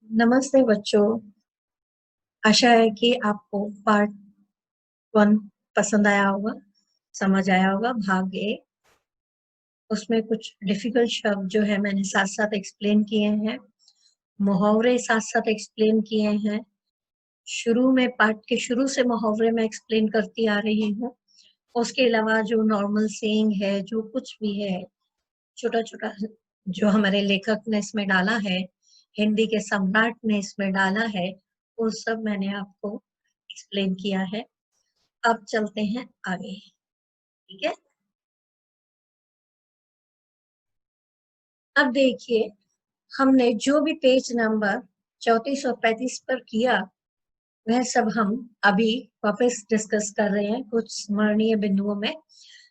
नमस्ते बच्चों। आशा है कि आपको पार्ट 1 पसंद आया होगा, समझ आया होगा। भाग ए उसमें कुछ डिफिकल्ट शब्द जो है मैंने साथ साथ एक्सप्लेन किए हैं, मुहावरे साथ साथ एक्सप्लेन किए हैं। शुरू में पार्ट के शुरू से मुहावरे में एक्सप्लेन करती आ रही हूँ। उसके अलावा जो नॉर्मल सेइंग है, जो कुछ भी है छोटा छोटा जो हमारे लेखक ने इसमें डाला है, हिंदी के सम्राट ने इसमें डाला है, वो सब मैंने आपको एक्सप्लेन किया है। अब चलते हैं आगे, ठीक है। अब देखिए, हमने जो भी पेज नंबर 34 और 35 पर किया, वह सब हम अभी वापस डिस्कस कर रहे हैं कुछ स्मरणीय बिंदुओं में।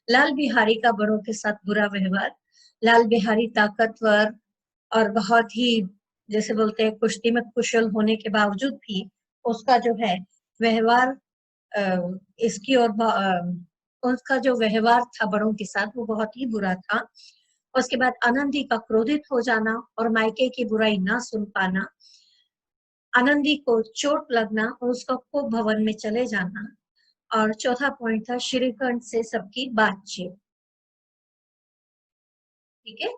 लाल बिहारी का बड़ों के साथ बुरा व्यवहार। लाल बिहारी ताकतवर और बहुत ही, जैसे बोलते हैं, कुश्ती में कुशल होने के बावजूद भी उसका जो है व्यवहार, इसकी और उसका जो व्यवहार था बड़ों के साथ वो बहुत ही बुरा था। उसके बाद आनंदी का क्रोधित हो जाना और मायके की बुराई ना सुन पाना, आनंदी को चोट लगना और उसका कोप भवन में चले जाना, और चौथा पॉइंट था श्रीकंठ से सबकी बातचीत। ठीक है,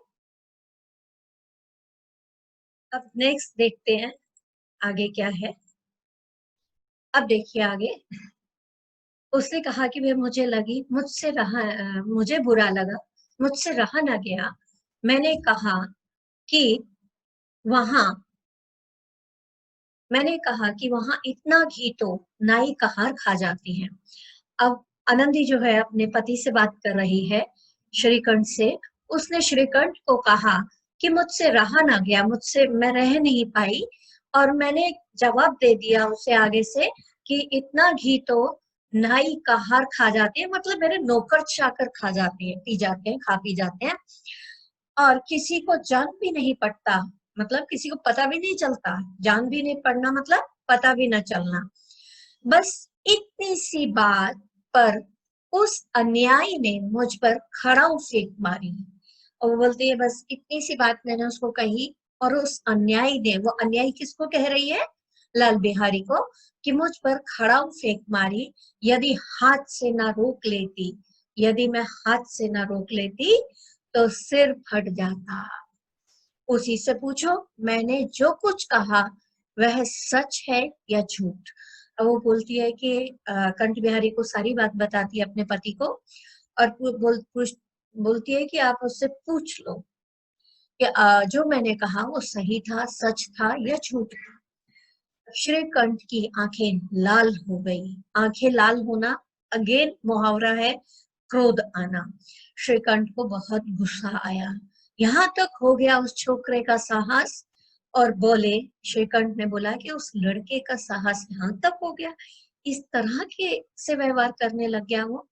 अब नेक्स्ट देखते हैं आगे क्या है। अब देखिए आगे, उसने कहा कि वे मुझे लगी, मुझे बुरा लगा, मुझसे रहा ना गया। मैंने कहा कि वहां मैंने कहा कि वहां इतना घी तो नाई का हार खा जाती है। अब आनंदी जो है अपने पति से बात कर रही है, श्रीकंठ से। उसने श्रीकंठ को कहा कि मुझसे रहा ना गया, मुझसे मैं रह नहीं पाई, और मैंने जवाब दे दिया उसे आगे से कि इतना घी तो नाई का हार खा जाती है, मतलब मेरे नौकर चाकर खा जाते हैं, पी जाते हैं, खा पी जाते हैं, और किसी को जान भी नहीं पड़ता, मतलब किसी को पता भी नहीं चलता। जान भी नहीं पड़ना मतलब पता भी न चलना। बस इतनी सी बात पर उस अन्यायी ने मुझ पर खड़ाऊ फेंक मारी। और वो बोलती है बस इतनी सी बात मैंने उसको कही, और उस अन्यायी ने, वो अन्यायी किसको कह रही है? लाल बिहारी को, कि मुझ पर खड़ाऊ फेंक मारी। यदि हाथ से ना रोक लेती, यदि मैं हाथ से ना रोक लेती तो सिर फट जाता। उसी से पूछो मैंने जो कुछ कहा वह सच है या झूठ। अब वो बोलती है कि कंठ बिहारी को सारी बात बताती है अपने पति को, और बोलती है कि आप उससे पूछ लो कि जो मैंने कहा वो सही था, सच था या झूठ था। श्रीकंठ की आंखें लाल हो गई। आंखें लाल होना अगेन मुहावरा है, क्रोध आना। श्रीकंठ को बहुत गुस्सा आया, यहाँ तक हो गया उस छोकरे का साहस। और बोले, श्रीकंठ ने बोला कि उस लड़के का साहस यहाँ तक हो गया, इस तरह के से व्यवहार करने लग गया वो।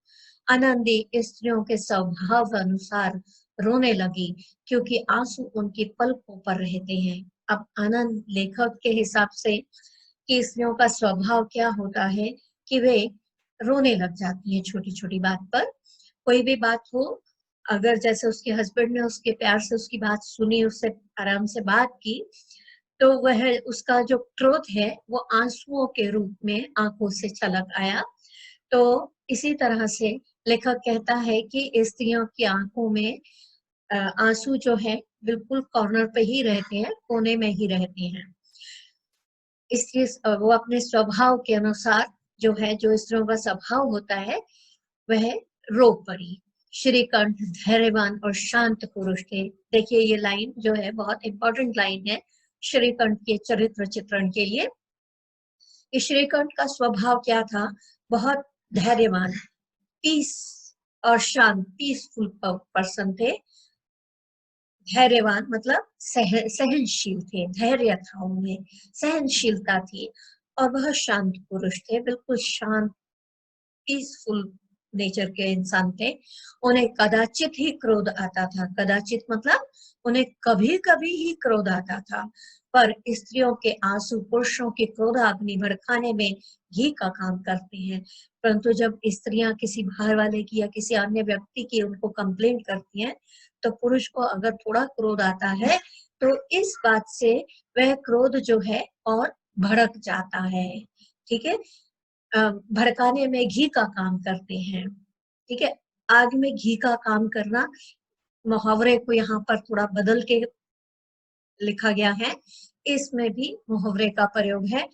आनंदी स्त्रियों के स्वभाव अनुसार रोने लगी, क्योंकि आंसू उनकी पलकों पर रहते हैं। अब आनंद लेखक के हिसाब से कि स्त्रियों का स्वभाव क्या होता है कि वे रोने लग जाती हैं छोटी छोटी बात पर। कोई भी बात हो, अगर जैसे उसके हस्बैंड ने उसके प्यार से उसकी बात सुनी, उससे आराम से बात की, तो वह उसका जो क्रोध है वो आंसुओं के रूप में आंखों से छलक आया। तो इसी तरह से लेखक कहता है कि स्त्रियों की आंखों में आंसू जो है बिल्कुल कॉर्नर पे ही रहते हैं, कोने में ही रहते हैं। इसलिए वो अपने स्वभाव के अनुसार जो है, जो स्त्रियों का स्वभाव होता है, वह रो पड़ी। श्रीकंठ धैर्यवान और शांत पुरुष थे। देखिए ये लाइन जो है बहुत इंपॉर्टेंट लाइन है श्रीकंठ के चरित्र चित्रण के लिए। श्रीकंठ का स्वभाव क्या था? बहुत धैर्यवान, पीस और शांत, पीसफुल पर्सन थे। धैर्यवान मतलब सहनशील थे, धैर्य था उनमें, सहनशीलता थी, और वह शांत पुरुष थे, बिल्कुल शांत, पीसफुल नेचर के इंसान थे। उन्हें कदाचित ही क्रोध आता था। कदाचित मतलब उन्हें कभी कभी ही क्रोध आता था। पर स्त्रियों के आंसू पुरुषों की क्रोधाग्नि भड़काने में घी का काम करते हैं। परंतु जब स्त्रियां किसी बाहर वाले की या किसी अन्य व्यक्ति की उनको कंप्लेंट करती हैं, तो पुरुष को अगर थोड़ा क्रोध आता है तो इस बात से वह क्रोध जो है और भड़क जाता है। ठीक है। भड़काने में घी का काम करते हैं। ठीक है। आग में घी का काम करना, मुहावरे को यहाँ पर थोड़ा बदल के लिखा गया है। इसमें भी मुहावरे का प्रयोग है।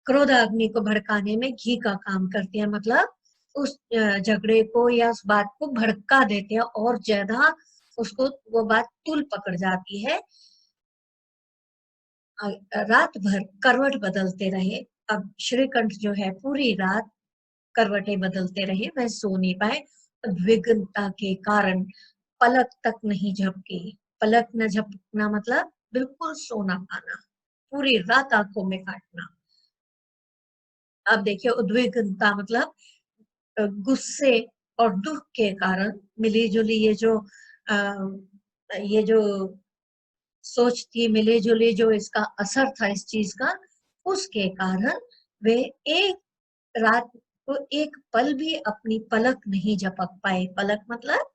क्रोध अग्नि को भड़काने में घी का काम करते हैं, मतलब उस झगड़े को या उस बात को भड़का देते हैं और ज्यादा उसको वो बात तूल पकड़ जाती है। रात भर करवट बदलते रहे। अब श्रीकंठ जो है पूरी रात करवटें बदलते रहे, वह सो नहीं पाए। विघ्नता के कारण पलक तक नहीं झपकी। पलक न झपकना मतलब बिल्कुल सो ना पाना, पूरी रात आंखों में काटना। अब देखिए, उद्विग्नता मतलब गुस्से और दुख के कारण मिली जुली ये जो सोच थी, मिले जुले जो इसका असर था इस चीज का, उसके कारण वे एक रात को एक पल भी अपनी पलक नहीं झपक पाए। पलक मतलब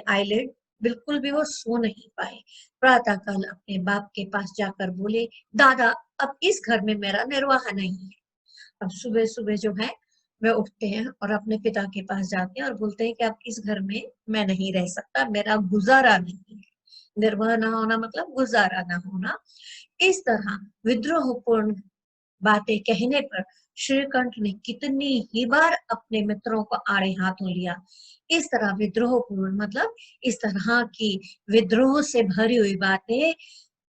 आईलिड, बिल्कुल भी वो सो नहीं पाए। प्रातःकाल अपने बाप के पास जाकर बोले, दादा अब इस घर में मेरा निर्वाह नहीं है। अब सुबह सुबह जो है वे उठते हैं और अपने पिता के पास जाते हैं और बोलते हैं कि अब इस घर में मैं नहीं रह सकता, मेरा गुजारा नहीं है। निर्वाह ना होना मतलब गुजारा ना होना। इस तरह विद्रोहपूर्ण बातें कहने पर श्रीकंठ ने कितनी ही बार अपने मित्रों को आड़े हाथों लिया। इस तरह विद्रोहपूर्ण मतलब इस तरह की विद्रोह से भरी हुई बातें,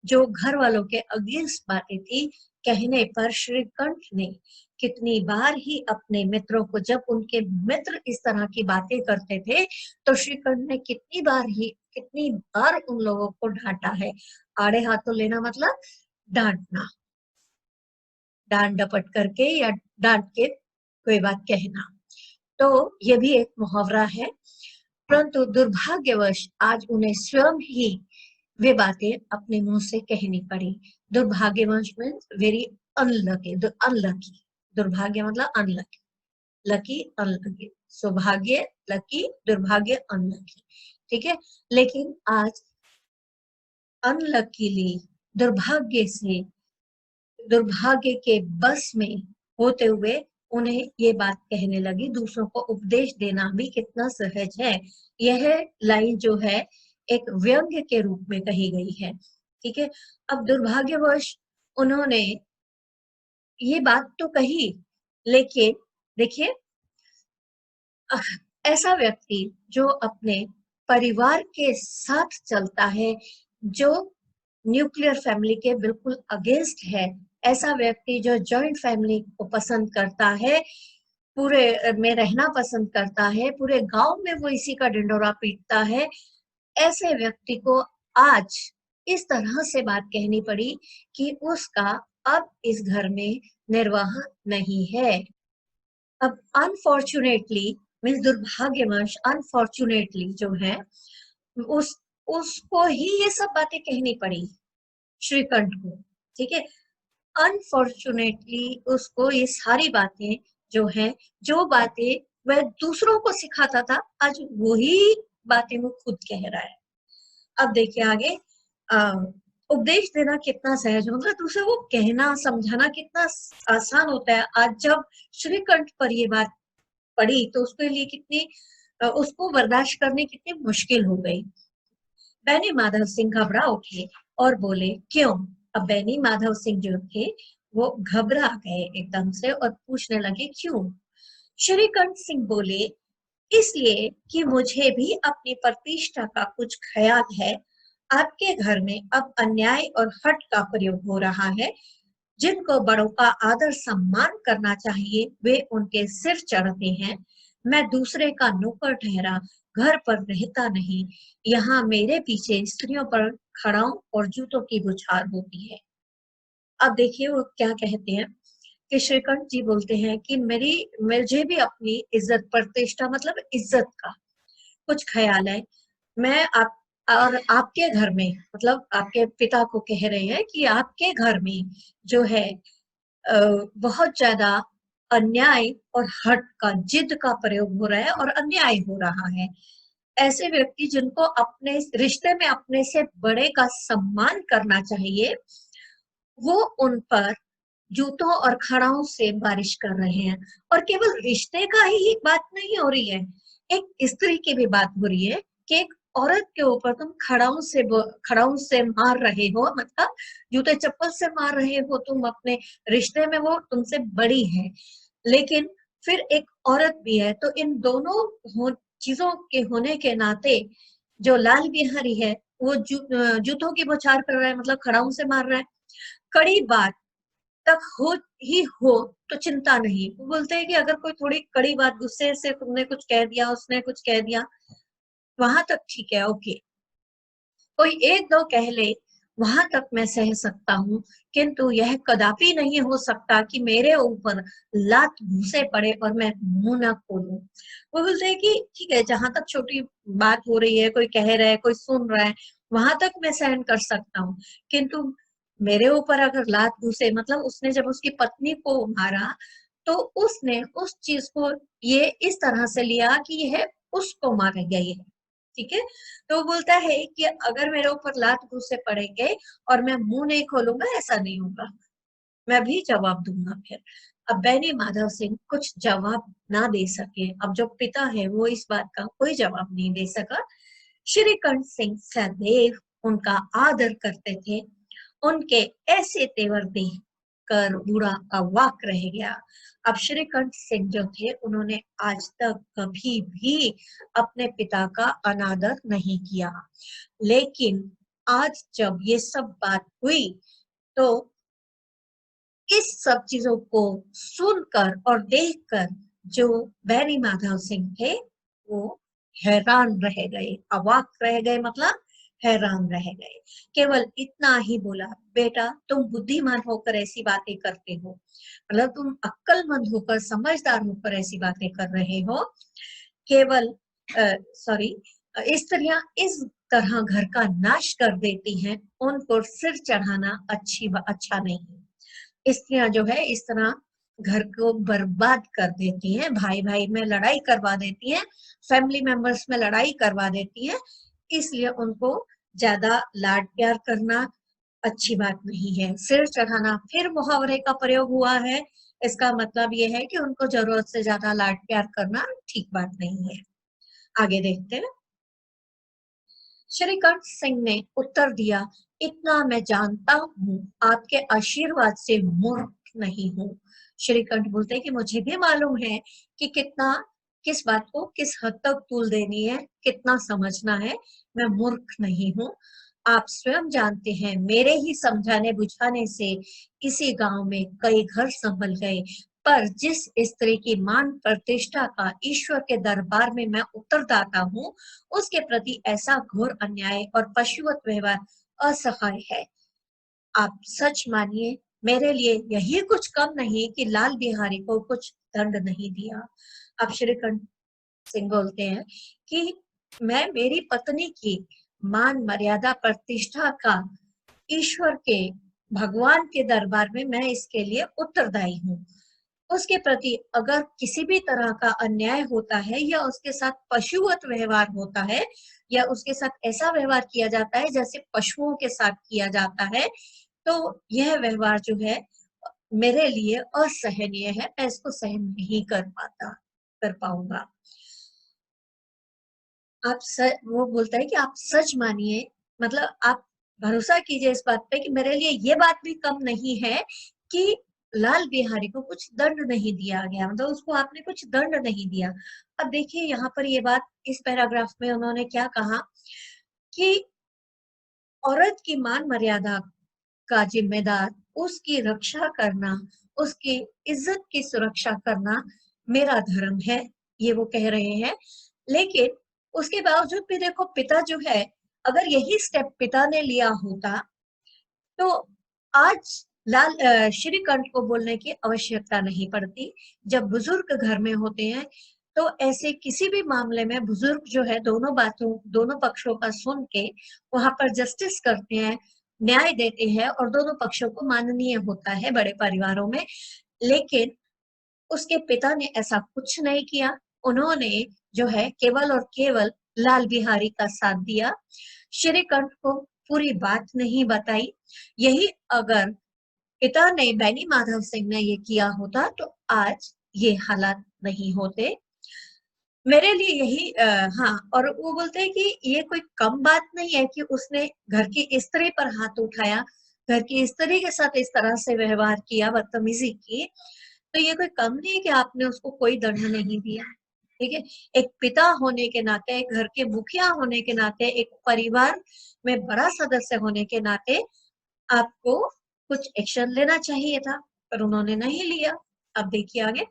जो घर वालों के अगेंस्ट बातें थी, कहने पर श्रीकंठ ने कितनी बार ही अपने मित्रों को, जब उनके मित्र इस तरह की बातें करते थे, तो श्रीकंठ ने कितनी बार उन लोगों को डांटा है। आड़े हाथों लेना मतलब डांटना, डांट डपट करके या डांट के कोई बात कहना। तो ये भी एक मुहावरा है। परंतु दुर्भाग्यवश आज उन्हें स्वयं ही वे बातें अपने मुंह से कहनी पड़ी। दुर्भाग्यवश मीन्स वेरी अनलकी, अनलकी। दुर्भाग्य मतलब अनलकी, लकी अनलकी, सौभाग्य लकी, दुर्भाग्य अनलकी। ठीक है। लेकिन आज अनलकीली, दुर्भाग्य से, दुर्भाग्य के बस में होते हुए उन्हें ये बात कहने लगी। दूसरों को उपदेश देना भी कितना सहज है। यह लाइन जो है एक व्यंग्य के रूप में कही गई है। ठीक है। अब दुर्भाग्यवश उन्होंने ये बात तो कही, लेकिन देखिए, ऐसा व्यक्ति जो अपने परिवार के साथ चलता है, जो न्यूक्लियर फैमिली के बिल्कुल अगेंस्ट है, ऐसा व्यक्ति जो जॉइंट फैमिली को पसंद करता है, पूरे में रहना पसंद करता है, पूरे गांव में वो इसी का ढिंढोरा पीटता है, ऐसे व्यक्ति को आज इस तरह से बात कहनी पड़ी कि उसका अब इस घर में निर्वाह नहीं है। अब अनफॉर्चुनेटली मीन्स दुर्भाग्यवश, अनफॉर्चुनेटली जो है उस उसको ही ये सब बातें कहनी पड़ी श्रीकंठ को। ठीक है। अनफॉर्चुनेटली उसको ये सारी बातें जो है, जो बातें वह दूसरों को सिखाता था, आज वही बातें वो खुद कह रहा है। अब देखिए आगे, उपदेश देना कितना सहज, मतलब दूसरे को कहना समझाना कितना आसान होता है। आज जब श्रीकंठ पर ये बात पड़ी तो उसके लिए उसको बर्दाश्त करनी कितनी मुश्किल हो गई। बैनी माधव सिंह घबरा उठे और बोले, क्यों? अब बैनी माधव सिंह जो थे वो घबरा गए एकदम से और पूछने लगे, क्यों? श्रीकंठ सिंह बोले, इसलिए कि मुझे भी अपनी प्रतिष्ठा का कुछ ख्याल है। आपके घर में अब अन्याय और हठ का प्रयोग हो रहा है। जिनको बड़ों का आदर सम्मान करना चाहिए वे उनके सिर चढ़ते हैं। मैं दूसरे का नौकर ठहरा घर पर रहता नहीं। यहाँ मेरे पीछे स्त्रियों पर खड़ाऊ और जूतों की बुछार होती है। अब देखिए वो क्या कहते हैं कि श्रीकंठ जी बोलते हैं कि मुझे भी अपनी इज्जत प्रतिष्ठा मतलब इज्जत का कुछ ख्याल है। मैं आप और आपके घर में मतलब आपके पिता को कह रहे हैं कि आपके घर में जो है बहुत ज्यादा अन्याय और हठ का जिद का प्रयोग हो रहा है और अन्याय हो रहा है। ऐसे व्यक्ति जिनको अपने रिश्ते में अपने से बड़े का सम्मान करना चाहिए, वो उन पर जूतों और खड़ाओं से बारिश कर रहे हैं। और केवल रिश्ते का ही बात नहीं हो रही है, एक स्त्री की भी बात हो रही है कि एक औरत के ऊपर तुम खड़ाओं से मार रहे हो, मतलब जूते चप्पल से मार रहे हो तुम अपने रिश्ते में, वो तुमसे बड़ी है। लेकिन फिर एक औरत भी है, तो इन दोनों चीजों के होने के नाते जो लाल बिहारी है वो जूतों की बौछार कर रहा है, मतलब खड़ाओं से मार रहा है। कड़ी बात तक हो ही हो तो चिंता नहीं। वो बोलते हैं कि अगर कोई थोड़ी कड़ी बात, गुस्से से तुमने कुछ कह दिया, उसने कुछ कह दिया, वहां तक ठीक है, ओके। कोई एक दो कह ले, वहां तक मैं सह सकता हूँ, किंतु यह कदापि नहीं हो सकता कि मेरे ऊपर लात घूंसे पड़े और मैं मुंह न खोलूं। वो बोलते हैं कि ठीक है, जहां तक छोटी बात हो रही है, कोई कह रहा है, कोई सुन रहा है, वहां तक मैं सहन कर सकता हूँ, किंतु मेरे ऊपर अगर लात घुसे, मतलब उसने जब उसकी पत्नी को मारा तो उसने उस चीज को ये इस तरह से लिया कि यह उसको मारा गई है। ठीक है, तो वो बोलता है कि अगर मेरे ऊपर लात घूंसे पड़ेंगे और मैं मुंह नहीं खोलूंगा, ऐसा नहीं होगा, मैं भी जवाब दूंगा फिर। अब बैनी माधव सिंह कुछ जवाब ना दे सके। अब जो पिता है वो इस बात का कोई जवाब नहीं दे सका। श्रीकंठ सिंह सदैव उनका आदर करते थे। उनके ऐसे तेवर देख कर बूढ़ा अवाक रह गया। अब श्रीकंठ सिंह जो थे, उन्होंने आज तक कभी भी अपने पिता का अनादर नहीं किया, लेकिन आज जब ये सब बात हुई तो इस सब चीजों को सुनकर और देखकर जो बैरी माधव सिंह थे वो हैरान रह गए, अवाक रह गए, मतलब हैरान रह गए। केवल इतना ही बोला, बेटा तुम बुद्धिमान होकर ऐसी बातें करते हो, मतलब तुम अक्लमंद होकर समझदार होकर ऐसी बातें कर रहे हो। केवल सॉरी, स्त्रियां इस तरह घर का नाश कर देती हैं, उनको सिर चढ़ाना अच्छा नहीं। स्त्रियां जो है इस तरह घर को बर्बाद कर देती हैं, भाई भाई में लड़ाई करवा देती हैं, फैमिली मेंबर्स में लड़ाई करवा देती हैं। इसलिए उनको ज्यादा लाड प्यार करना अच्छी बात नहीं है। सिर चढ़ाना फिर मुहावरे का प्रयोग हुआ है, इसका मतलब यह है कि उनको जरूरत से ज्यादा लाड प्यार करना ठीक बात नहीं है। आगे देखते हैं। श्रीकंठ सिंह ने उत्तर दिया, इतना मैं जानता हूँ, आपके आशीर्वाद से मूर्ख नहीं हूँ। श्रीकंठ बोलते हैं कि मुझे भी मालूम है कि किस बात को किस हद तक तूल देनी है, कितना समझना है। मैं मूर्ख नहीं हूँ। आप स्वयं जानते हैं, मेरे ही समझाने बुझाने से इसी गांव में कई घर संभल गए, पर जिस स्त्री की मान प्रतिष्ठा का ईश्वर के दरबार में मैं उत्तरदाता हूँ, उसके प्रति ऐसा घोर अन्याय और पशुवत व्यवहार असह्य है। आप सच मानिए, मेरे लिए यही कुछ कम नहीं कि लाल बिहारी को कुछ दंड नहीं दिया। अब श्रीकंठ सिंह बोलते हैं कि मैं मेरी पत्नी की मान मर्यादा प्रतिष्ठा का ईश्वर के भगवान के दरबार में मैं इसके लिए उत्तरदायी हूँ। उसके प्रति अगर किसी भी तरह का अन्याय होता है या उसके साथ पशुवत व्यवहार होता है या उसके साथ ऐसा व्यवहार किया जाता है जैसे पशुओं के साथ किया जाता है, तो यह व्यवहार जो है मेरे लिए असहनीय है, मैं इसको सहन नहीं कर पाऊंगा। वो बोलता है कि आप सच मानिए, मतलब आप भरोसा कीजिए इस बात पे कि मेरे लिए ये बात भी कम नहीं है कि लाल बिहारी को कुछ दंड नहीं दिया गया, मतलब उसको आपने कुछ दंड नहीं दिया। अब देखिए यहाँ पर ये बात इस पैराग्राफ में उन्होंने क्या कहा कि औरत की मान मर्यादा का जिम्मेदार उसकी रक्षा करना, उसकी इज्जत की सुरक्षा करना मेरा धर्म है, ये वो कह रहे हैं। लेकिन उसके बावजूद भी देखो, पिता जो है, अगर यही स्टेप पिता ने लिया होता तो आज श्रीकंठ को बोलने की आवश्यकता नहीं पड़ती। जब बुजुर्ग घर में होते हैं तो ऐसे किसी भी मामले में बुजुर्ग जो है दोनों पक्षों का सुन के वहां पर जस्टिस करते हैं, न्याय देते हैं और दोनों पक्षों को माननीय होता है बड़े परिवारों में। लेकिन उसके पिता ने ऐसा कुछ नहीं किया। उन्होंने जो है केवल और केवल लाल बिहारी का साथ दिया, श्रीकंठ को पूरी बात नहीं बताई। यही अगर पिता ने बैनी माधव सिंह ने ये किया होता तो आज ये हालात नहीं होते। मेरे लिए यही हाँ, और वो बोलते हैं कि ये कोई कम बात नहीं है कि उसने घर की स्त्री पर हाथ उठाया, घर की स्त्री के साथ इस तरह से व्यवहार किया, बदतमीजी की। तो ये कोई कम नहीं है कि आपने उसको कोई दंड नहीं दिया। ठीक है, एक पिता होने के नाते, एक घर के मुखिया होने के नाते, एक परिवार में बड़ा सदस्य होने के नाते आपको कुछ एक्शन लेना चाहिए था, पर उन्होंने नहीं लिया। अब देखिए आगे।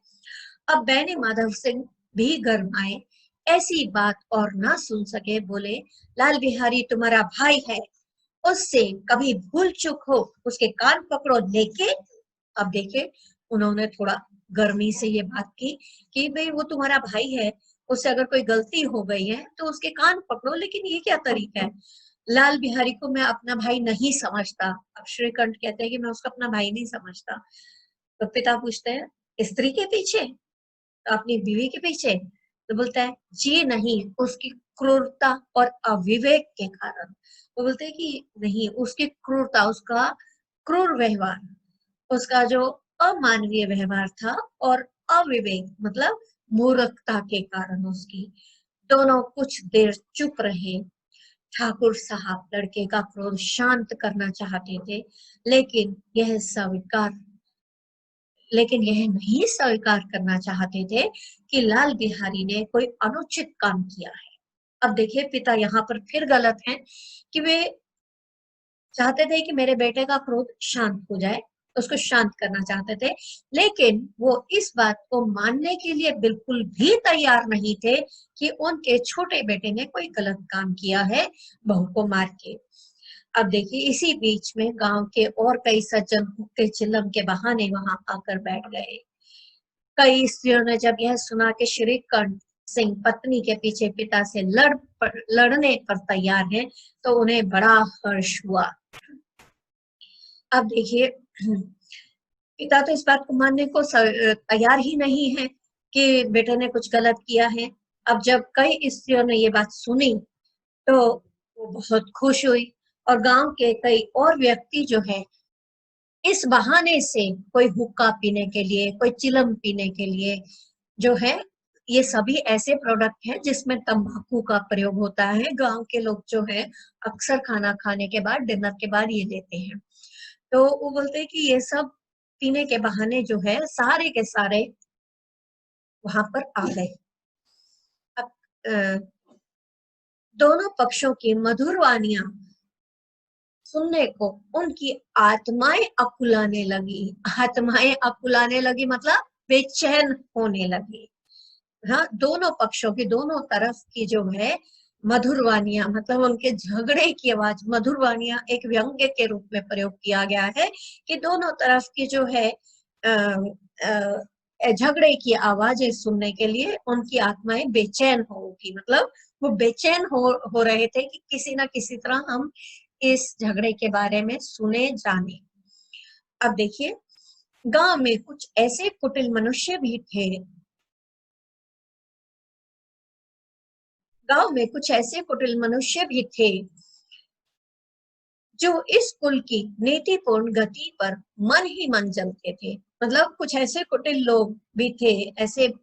अब बैनी माधव सिंह भी गरमाए, ऐसी बात और ना सुन सके, बोले लाल बिहारी तुम्हारा भाई है, उससे कभी भूल चूक हो उसके कान पकड़ो लेके। अब देखिए, उन्होंने थोड़ा गर्मी से ये बात की कि भाई वो तुम्हारा भाई है, उससे अगर कोई गलती हो गई है तो उसके कान पकड़ो। लेकिन ये क्या तरीका है, लाल बिहारी को मैं अपना भाई नहीं समझता। अब श्रीकंठ कहते हैं कि मैं उसको अपना भाई नहीं समझता। तो पिता पूछते हैं स्त्री के पीछे, तो अपनी बीवी के पीछे? तो बोलता है जी नहीं, उसकी क्रूरता और अविवेक के कारण। तो बोलते हैं कि नहीं, उसकी क्रूरता, उसका क्रूर व्यवहार, उसका जो अमानवीय व्यवहार था, और अविवेक मतलब मूर्खता के कारण उसकी। दोनों कुछ देर चुप रहे। ठाकुर साहब लड़के का क्रोध शांत करना चाहते थे, लेकिन यह नहीं स्वीकार करना चाहते थे कि लाल बिहारी ने कोई अनुचित काम किया है। अब देखिए, पिता यहाँ पर फिर गलत हैं कि वे चाहते थे कि मेरे बेटे का क्रोध शांत हो जाए, उसको शांत करना चाहते थे, लेकिन वो इस बात को मानने के लिए बिल्कुल भी तैयार नहीं थे कि उनके छोटे बेटे ने कोई गलत काम किया है बहू को मार के। अब देखिए, इसी बीच में गांव के और कई सज्जन हुक्के चिल्लम के बहाने वहां आकर बैठ गए। कई स्त्रियों ने जब यह सुना कि श्रीकंठ सिंह पत्नी के पीछे पिता से लड़ने पर तैयार है, तो उन्हें बड़ा हर्ष हुआ। अब देखिए, पिता तो इस बात को मानने को तैयार ही नहीं है कि बेटे ने कुछ गलत किया है। अब जब कई स्त्रियों ने ये बात सुनी तो वो बहुत खुश हुई, और गांव के कई और व्यक्ति जो है इस बहाने से, कोई हुक्का पीने के लिए, कोई चिलम पीने के लिए जो है, ये सभी ऐसे प्रोडक्ट हैं जिसमें तंबाकू का प्रयोग होता है। गांव के लोग जो है अक्सर खाना खाने के बाद, डिनर के बाद ये लेते हैं। तो वो बोलते हैं कि ये सब पीने के बहाने जो है सारे के सारे वहां पर आ गए। अब दोनों पक्षों की मधुर वानियां सुनने को उनकी आत्माएं अकुलाने लगी। आत्माएं अकुलाने लगी मतलब बेचैन होने लगी। हाँ, दोनों पक्षों की, दोनों तरफ की जो है मधुर वानियां, मतलब उनके झगड़े की आवाज। मधुर वानियां एक व्यंग्य के रूप में प्रयोग किया गया है कि दोनों तरफ की जो है झगड़े की आवाजें सुनने के लिए उनकी आत्माएं बेचैन होगी। मतलब वो बेचैन हो रहे थे कि किसी ना किसी तरह हम इस झगड़े के बारे में सुने जाने। अब देखिए, गांव में कुछ ऐसे कुटिल मनुष्य भी थे, गांव में कुछ ऐसे कुटिल मनुष्य भी थे जो इस कुल की नीतिपूर्ण गति पर मन ही मन जलते थे। मतलब कुछ ऐसे कुटिल लोग भी थे, ऐसे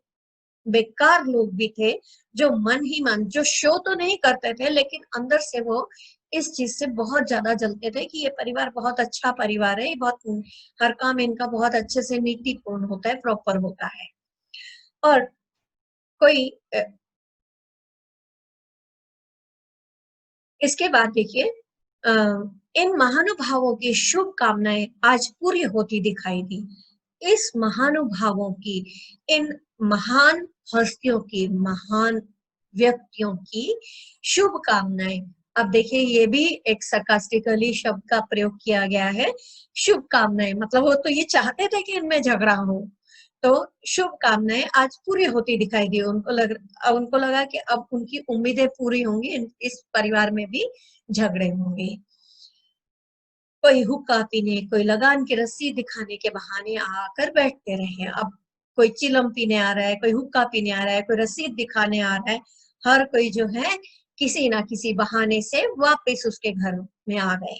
बेकार लोग भी थे जो मन ही मन, जो शो तो नहीं करते थे लेकिन अंदर से वो इस चीज से बहुत ज्यादा जलते थे कि ये परिवार बहुत अच्छा परिवार है, ये बहुत, हर काम इनका बहुत अच्छे से नीतिपूर्ण होता है, प्रॉपर होता है। और कोई इसके बाद देखिए, इन महानुभावों की शुभ कामनाएं आज पूरी होती दिखाई दी। इस महानुभावों की, इन महान हस्तियों की, महान व्यक्तियों की शुभ कामनाएं अब देखिए ये भी एक सरकास्टिकली शब्द का प्रयोग किया गया है, शुभकामनाएं, मतलब वो तो ये चाहते थे कि इनमें झगड़ा हो, तो शुभकामनाएं आज पूरी होती दिखाई दी। उनको लगा कि अब उनकी उम्मीदें पूरी होंगी, इस परिवार में भी झगड़े होंगे। कोई हुक्का पीने, कोई लगान की रस्सी दिखाने के बहाने आकर बैठते रहे। अब कोई चिलम पीने आ रहा है, कोई हुक्का पीने आ रहा है, कोई रसीद दिखाने आ रहा है, हर कोई जो है किसी ना किसी बहाने से वापस उसके घर में आ गए।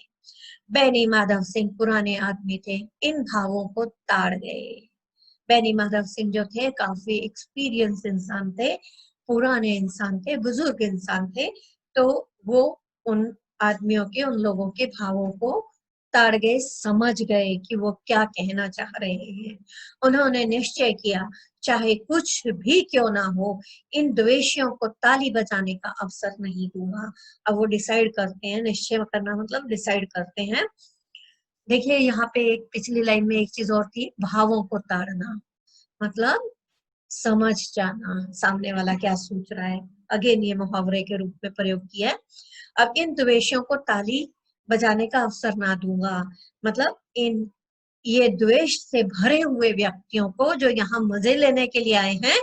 बैनी माधव सिंह पुराने आदमी थे, इन भावों को ताड़ गए। बैनी माधव सिंह जो थे काफी एक्सपीरियंस इंसान थे, पुराने इंसान थे, बुजुर्ग इंसान थे, तो वो उन आदमियों के, उन लोगों के भावों को ताड़ गए, समझ गए कि वो क्या कहना चाह रहे हैं। उन्होंने निश्चय किया, चाहे कुछ भी क्यों ना हो, इन द्वेषियों को ताली बजाने का अवसर नहीं दूंगा। अब वो डिसाइड करते हैं, निश्चय करना मतलब डिसाइड करते हैं। देखिए यहाँ पे एक पिछली लाइन में एक चीज और थी, भावों को ताड़ना मतलब समझ जाना सामने वाला क्या सोच रहा है। अगेन ये मुहावरे के रूप में प्रयोग किया है। अब इन द्वेषों को ताली बजाने का अवसर ना दूंगा, मतलब इन ये द्वेष से भरे हुए व्यक्तियों को जो यहाँ मजे लेने के लिए आए हैं,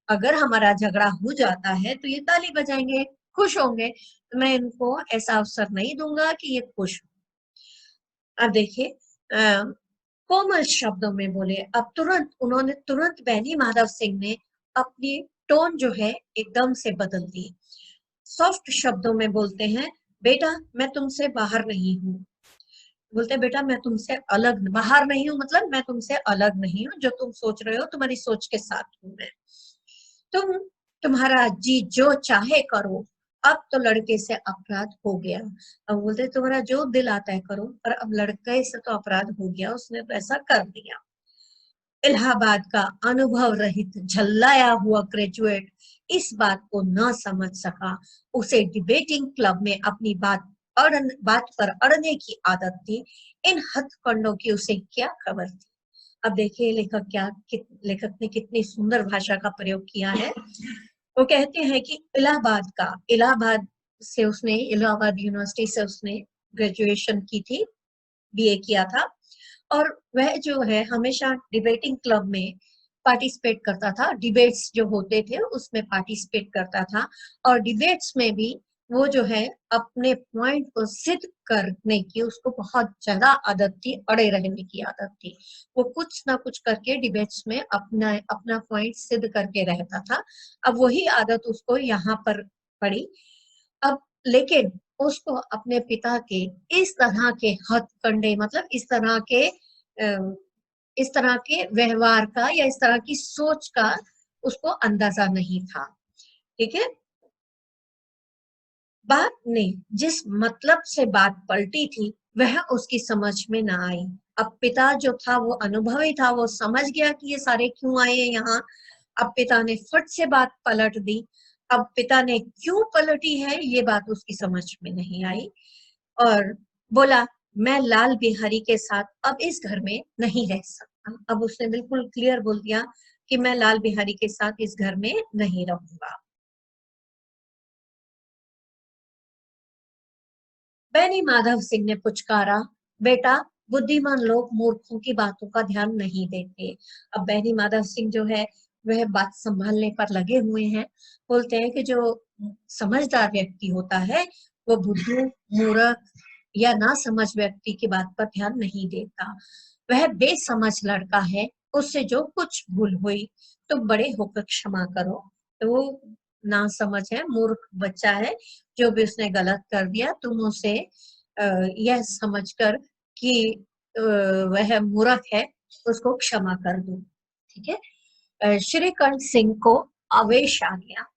अगर हमारा झगड़ा हो जाता है तो ये ताली बजाएंगे, खुश होंगे, तो मैं इनको ऐसा अवसर नहीं दूंगा कि ये खुश हो। अब देखिए कोमल शब्दों में बोले। अब उन्होंने तुरंत बैनी माधव सिंह ने अपनी टोन जो है एकदम से बदल दी। सॉफ्ट शब्दों में बोलते हैं, बेटा मैं तुमसे बाहर नहीं हूँ। बोलते बेटा मैं तुमसे अलग, बाहर नहीं हूँ मतलब मैं तुमसे अलग नहीं हूँ, जो तुम सोच रहे हो तुम्हारी सोच के साथ हूँ मैं। तुम्हारा जी जो चाहे करो, अब तो लड़के से अपराध हो गया। अब बोलते तुम्हारा जो दिल आता है करो, पर अब लड़के से तो अपराध हो गया, उसने तो ऐसा कर दिया। इलाहाबाद का अनुभव रहित झल्लाया हुआ ग्रेजुएट इस बात को न समझ सका। उसे डिबेटिंग क्लब में अपनी बात पर अड़ने की आदत थी। इन हथकंडों की उसे क्या खबर थी। अब देखिए लेखक ने कितनी सुंदर भाषा का प्रयोग किया है। वो कहते हैं कि इलाहाबाद से उसने, इलाहाबाद यूनिवर्सिटी से उसने ग्रेजुएशन की थी, बीए किया था, और वह जो है हमेशा डिबेटिंग क्लब में पार्टिसिपेट करता था, डिबेट्स जो होते थे उसमें पार्टिसिपेट करता था, और डिबेट्स में भी वो जो है अपने पॉइंट को सिद्ध करने की उसको बहुत ज्यादा आदत थी, अड़े रहने की आदत थी। वो कुछ ना कुछ करके डिबेट्स में अपना अपना पॉइंट सिद्ध करके रहता था। अब वही आदत उसको यहाँ पर पड़ी। अब लेकिन उसको अपने पिता के इस तरह के हथकंडे, मतलब इस तरह के व्यवहार का या इस तरह की सोच का उसको अंदाजा नहीं था। ठीक है, बात ने जिस मतलब से बात पलटी थी वह उसकी समझ में ना आई। अब पिता जो था वो अनुभवी था, वो समझ गया कि ये सारे क्यों आए हैं यहाँ। अब पिता ने फट से बात पलट दी। अब पिता ने क्यों पलटी है ये बात उसकी समझ में नहीं आई, और बोला मैं लाल बिहारी के साथ अब इस घर में नहीं रह सकता। अब उसने बिल्कुल क्लियर बोल दिया कि मैं लाल बिहारी के साथ इस घर में नहीं रहूंगा। बैनी माधव सिंह ने पुचकारा, बेटा बुद्धिमान लोग मूर्खों की बातों का ध्यान नहीं देते। अब बैनी माधव सिंह जो है वह बात संभालने पर लगे हुए हैं। बोलते हैं कि जो समझदार व्यक्ति होता है वो बुद्धू, मूर्ख या ना समझ व्यक्ति की बात पर ध्यान नहीं देता। वह बेसमझ लड़का है, उससे जो कुछ भूल हुई तो बड़े होकर क्षमा करो। तो वो ना समझ है, मूर्ख बच्चा है, जो भी उसने गलत कर दिया तुम उसे यह समझकर कि वह मूर्ख है उसको क्षमा कर दो। ठीक है। श्रीकंठ सिंह को आवेश आ गया।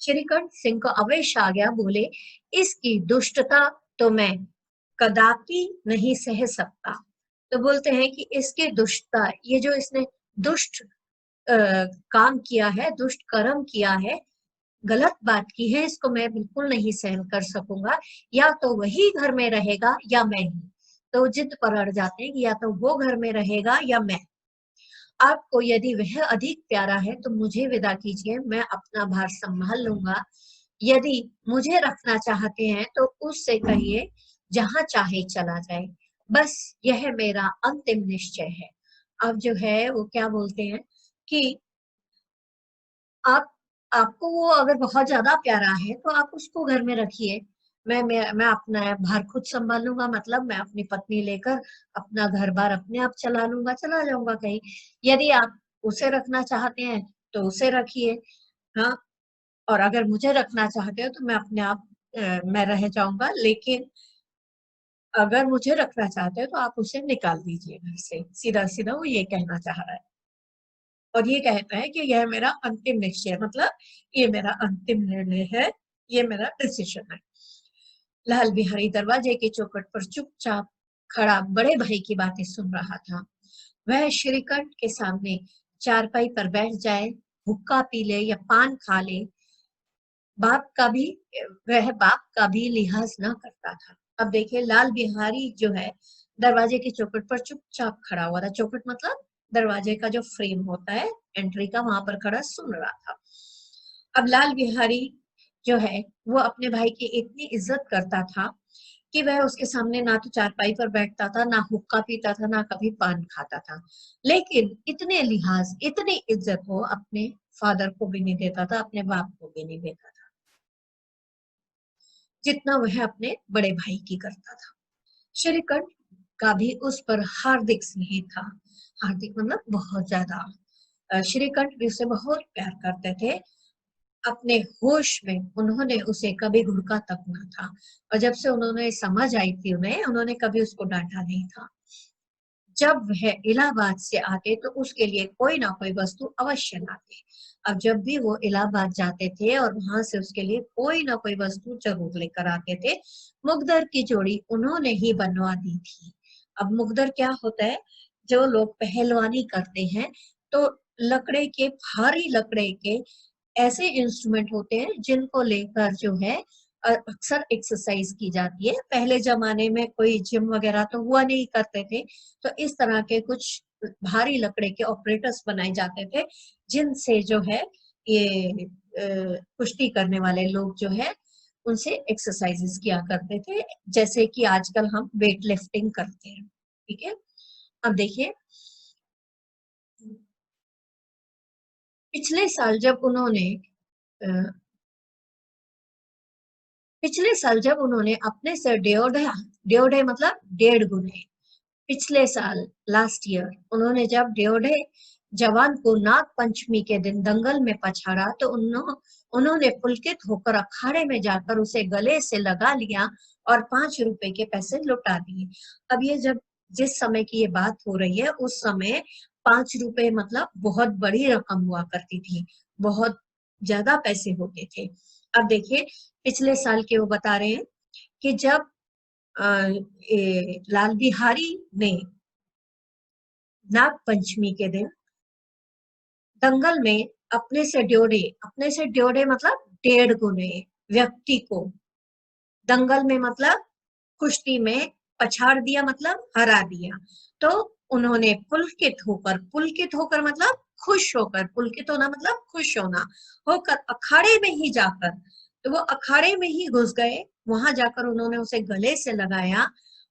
श्रीकंठ सिंह को आवेश आ गया, बोले इसकी दुष्टता तो मैं कदापि नहीं सह सकता। तो बोलते हैं कि इसकी दुष्टता, ये जो इसने दुष्ट काम किया है, दुष्ट कर्म किया है, गलत बात की है, इसको मैं बिल्कुल नहीं सहन कर सकूंगा। या तो वही घर में रहेगा या मैं ही। तो जिद पर अड़ जाते हैं कि या तो वो घर में रहेगा या मैं। आपको यदि वह अधिक प्यारा है तो मुझे विदा कीजिए, मैं अपना भार संभाल लूंगा। यदि मुझे रखना चाहते हैं तो उससे कहिए जहां चाहे चला जाए, बस यह मेरा अंतिम निश्चय है। अब जो है वो क्या बोलते हैं कि आप आपको वो अगर बहुत ज्यादा प्यारा है तो आप उसको घर में रखिए। मैं अपना भार खुद संभाल लूंगा, मतलब मैं अपनी पत्नी लेकर अपना घर बार अपने आप चला लूंगा, चला जाऊंगा कहीं। यदि आप उसे रखना चाहते हैं तो उसे रखिए। हाँ, और अगर मुझे रखना चाहते हो तो मैं अपने आप मैं रह जाऊंगा, लेकिन अगर मुझे रखना चाहते हो तो आप उसे निकाल दीजिए घर से। सीधा सीधा वो ये कहना चाह रहा है। और ये कहता है कि यह मेरा अंतिम निश्चय है, मतलब ये मेरा अंतिम निर्णय है, ये मेरा डिसीजन है। लाल बिहारी दरवाजे की चौखट पर चुपचाप खड़ा बड़े भाई की बातें सुन रहा था। वह श्रीकंठ के सामने चारपाई पर बैठ जाए, हुक्का पी ले या पान खा ले, बाप का भी वह बाप का भी लिहाज न करता था। अब देखिए, लाल बिहारी जो है दरवाजे की चौखट पर चुपचाप खड़ा हुआ था। चौखट मतलब दरवाजे का जो फ्रेम होता है एंट्री का, वहां पर खड़ा सुन रहा था। अब लाल बिहारी जो है वो अपने भाई की इतनी इज्जत करता था कि वह उसके सामने ना तो चारपाई पर बैठता था, ना हुक्का पीता था, ना कभी पान खाता था। लेकिन इतने लिहाज, इतनी इज्जत वो अपने फादर को भी नहीं देता था, अपने बाप को भी नहीं देता था, जितना वह अपने बड़े भाई की करता था। श्रीकंठ का भी उस पर हार्दिक स्नेह था। हार्दिक मतलब बहुत ज्यादा। श्रीकंठ भी उसे बहुत प्यार करते थे। अपने होश में उन्होंने उसे कभी घुड़का तक ना था, और जब से उन्होंने समझ आई थी उन्हें, उन्होंने कभी उसको डांटा नहीं था। जब वह इलाहाबाद से आते तो उसके लिए कोई ना कोई वस्तु अवश्य लाते। अब जब भी वो इलाहाबाद जाते थे और वहां से उसके लिए कोई ना कोई वस्तु जरूर लेकर आते थे। मुकदर की जोड़ी उन्होंने ही बनवा दी थी। अब मुकदर क्या होता है? जो लोग पहलवानी करते हैं तो लकड़े के, भारी लकड़े के ऐसे इंस्ट्रूमेंट होते हैं जिनको लेकर जो है अक्सर एक्सरसाइज की जाती है। पहले जमाने में कोई जिम वगैरह तो हुआ नहीं करते थे, तो इस तरह के कुछ भारी लकड़े के ऑपरेटर्स बनाए जाते थे, जिनसे जो है ये कुश्ती करने वाले लोग जो है उनसे एक्सरसाइजेस किया करते थे, जैसे कि आजकल हम वेट लिफ्टिंग करते हैं। ठीक है। अब देखिए, पिछले साल जब उन्होंने अ, पिछले साल जब उन्होंने अपने से डेढ़ डेढ़ मतलब 1.5 गुने, पिछले साल लास्ट ईयर उन्होंने जब ड्योढ़े जवान को नाग पंचमी के दिन दंगल में पछाड़ा तो उन्होंने पुलकित होकर अखाड़े में जाकर उसे गले से लगा लिया और 5 रुपए के पैसे लुटा दिए। अब ये जब जिस समय की ये बात हो रही है, उस समय 5 रुपए मतलब बहुत बड़ी रकम हुआ करती थी, बहुत ज्यादा पैसे होते थे। अब देखिए, पिछले साल के वो बता रहे हैं कि जब लाल बिहारी ने नाग पंचमी के दिन दंगल में अपने से ड्योढ़े मतलब 1.5 गुने व्यक्ति को दंगल में मतलब कुश्ती में पछाड़ दिया, मतलब हरा दिया। तो उन्होंने पुलकित होकर मतलब खुश होकर, पुलकित होना मतलब खुश होना, होकर अखाड़े में ही जाकर, तो वो अखाड़े में ही घुस गए, वहां जाकर उन्होंने उसे गले से लगाया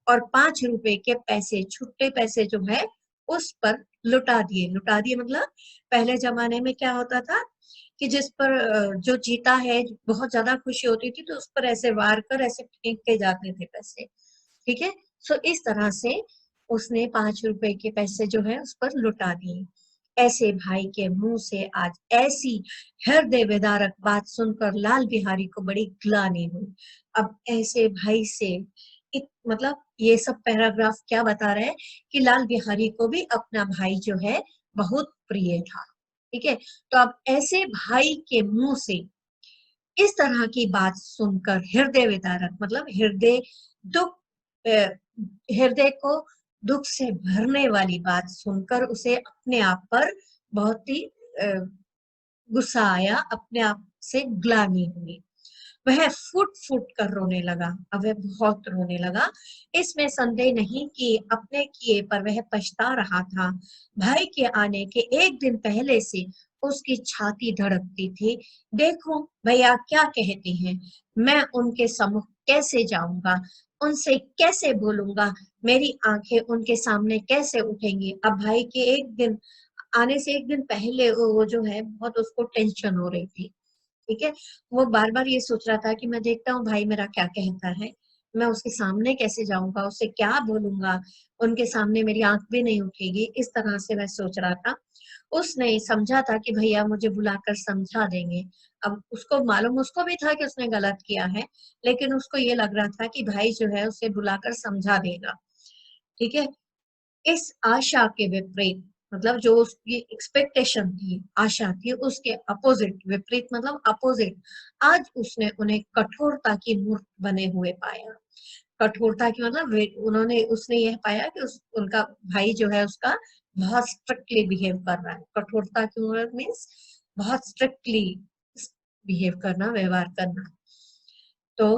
और 5 रुपए के पैसे, छुट्टे पैसे जो है उस पर लुटा दिए। लुटा दिए मतलब पहले जमाने में क्या होता था कि जिस पर जो जीता है, बहुत ज्यादा खुशी होती थी तो उस पर ऐसे वार कर ऐसे फेंक के जाते थे पैसे। ठीक है। सो इस तरह से उसने 5 रुपए के पैसे जो है उस पर लुटा दिए। ऐसे भाई के मुंह से आज ऐसी हृदय विदारक बात सुनकर लाल बिहारी को बड़ी ग्लानि हुई। अब ऐसे भाई से मतलब ये सब पैराग्राफ क्या बता रहे हैं कि लाल बिहारी को भी अपना भाई जो है बहुत प्रिय था। ठीक है। तो अब ऐसे भाई के मुंह से इस तरह की बात सुनकर हृदय विदारक मतलब दुख हृदय को दुख से भरने वाली बात सुनकर उसे अपने आप पर बहुत ही गुस्सा आया, अपने आप से ग्लानि हुई। वह फुट फुट कर रोने लगा। अब वह बहुत रोने लगा। इसमें संदेह नहीं कि अपने किए पर वह पछता रहा था। भाई के आने के एक दिन पहले से उसकी छाती धड़कती थी। देखो भैया क्या कहते हैं, मैं उनके सम्मुख कैसे जाऊंगा, उनसे कैसे बोलूंगा, मेरी आंखें उनके सामने कैसे उठेंगी। अब भाई के एक दिन आने से एक दिन पहले वो जो है बहुत उसको टेंशन हो रही थी। ठीक है, वो बार बार ये सोच रहा था कि मैं देखता हूँ भाई मेरा क्या कहता है, मैं उसके सामने कैसे जाऊंगा, उससे क्या बोलूंगा, उनके सामने मेरी आंख भी नहीं उठेगी, इस तरह से मैं सोच रहा था। उसने समझा था कि भैया मुझे बुलाकर समझा देंगे। अब उसको मालूम, उसको भी था कि उसने गलत किया है, लेकिन उसको ये लग रहा था कि भाई जो है उसे बुलाकर समझा देगा। ठीक है, इस आशा के विपरीत, मतलब जो उसकी एक्सपेक्टेशन थी, आशा थी, उसके अपोजिट, विपरीत मतलब अपोजिट, आज उसने उन्हें कठोरता की मूर्त बने हुए पाया। कठोरता की मतलब उन्होंने उसने यह पाया कि उनका भाई जो है उसका बहुत स्ट्रिक्टली बिहेव कर रहा है। कठोरता की मतलब मीन्स बहुत स्ट्रिक्टली बिहेव करना, व्यवहार करना। तो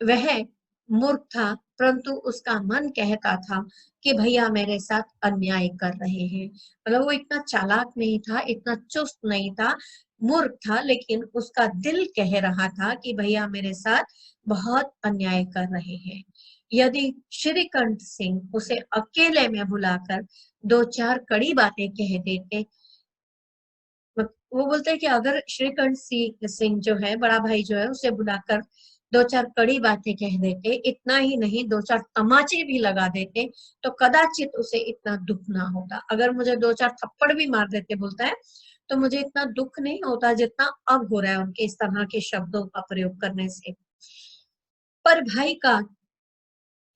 वह मूर्ख था, परंतु उसका मन कहता था कि भैया मेरे साथ अन्याय कर रहे हैं। मतलब वो इतना चालाक नहीं था, इतना चुस्त नहीं था, मूर्ख था, लेकिन उसका दिल कह रहा था कि भैया मेरे साथ बहुत अन्याय कर रहे हैं। यदि श्रीकंठ सिंह उसे अकेले में बुलाकर दो चार कड़ी बातें कह देते, वो बोलते हैं कि अगर श्रीकंठ सिंह जो है, बड़ा भाई जो है, उसे बुलाकर दो चार कड़ी बातें कह देते, इतना ही नहीं दो चार तमाचे भी लगा देते, तो कदाचित उसे इतना दुख ना होता। अगर मुझे दो चार थप्पड़ भी मार देते, बोलता है, तो मुझे इतना दुख नहीं होता जितना अब हो रहा है उनके इस तरह के शब्दों का प्रयोग करने से। पर भाई का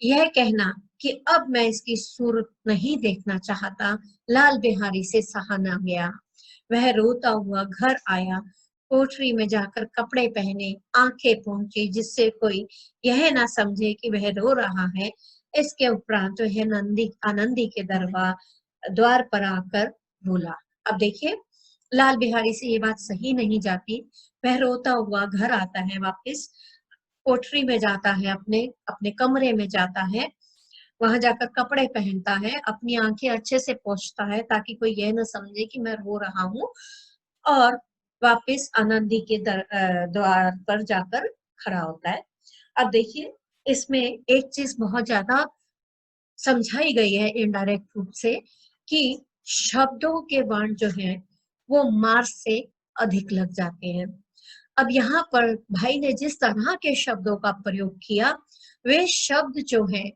यह कहना कि अब मैं इसकी सूरत नहीं देखना चाहता, लाल बिहारी से सहा ना गया। वह रोता हुआ घर आया, कोठरी में जाकर कपड़े पहने, आंखें पोंछी, जिससे कोई यह ना समझे कि वह रो रहा है। इसके उपरांत वह नंदी आनंदी के द्वार पर आकर बोला। अब देखिए, लाल बिहारी से ये बात सही नहीं जाती। वह रोता हुआ घर आता है वापस, कोठरी में जाता है, अपने अपने कमरे में जाता है, वहां जाकर कपड़े पहनता है, अपनी आंखें अच्छे से पोंछता है ताकि कोई यह न समझे कि मैं रो रहा हूँ, और वापस आनंदी के द्वार पर जाकर खड़ा होता है। अब देखिए, इसमें एक चीज बहुत ज्यादा समझाई गई है इनडायरेक्ट रूप से, कि शब्दों के बाण जो है वो मार से अधिक लग जाते हैं। अब यहाँ पर भाई ने जिस तरह के शब्दों का प्रयोग किया, वे शब्द जो है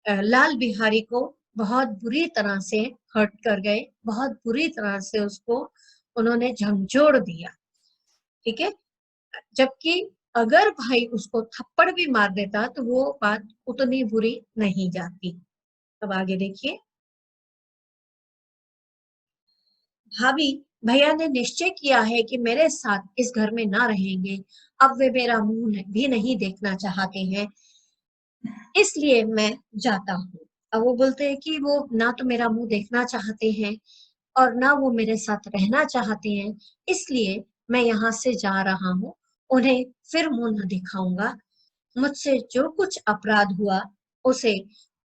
लाल बिहारी को बहुत बुरी तरह से हर्ट कर गए, बहुत बुरी तरह से उसको उन्होंने झंझोड़ दिया। ठीक है, जबकि अगर भाई उसको थप्पड़ भी मार देता तो वो बात उतनी बुरी नहीं जाती। अब आगे देखिए, भाभी, भैया ने निश्चय किया है कि मेरे साथ इस घर में ना रहेंगे। अब वे मेरा मुंह भी नहीं देखना चाहते हैं, इसलिए मैं जाता हूँ। अब वो बोलते हैं कि वो ना तो मेरा मुंह देखना चाहते हैं और ना वो मेरे साथ रहना चाहते हैं, इसलिए मैं यहाँ से जा रहा हूँ, उन्हें फिर मुंह न दिखाऊंगा। मुझसे जो कुछ अपराध हुआ उसे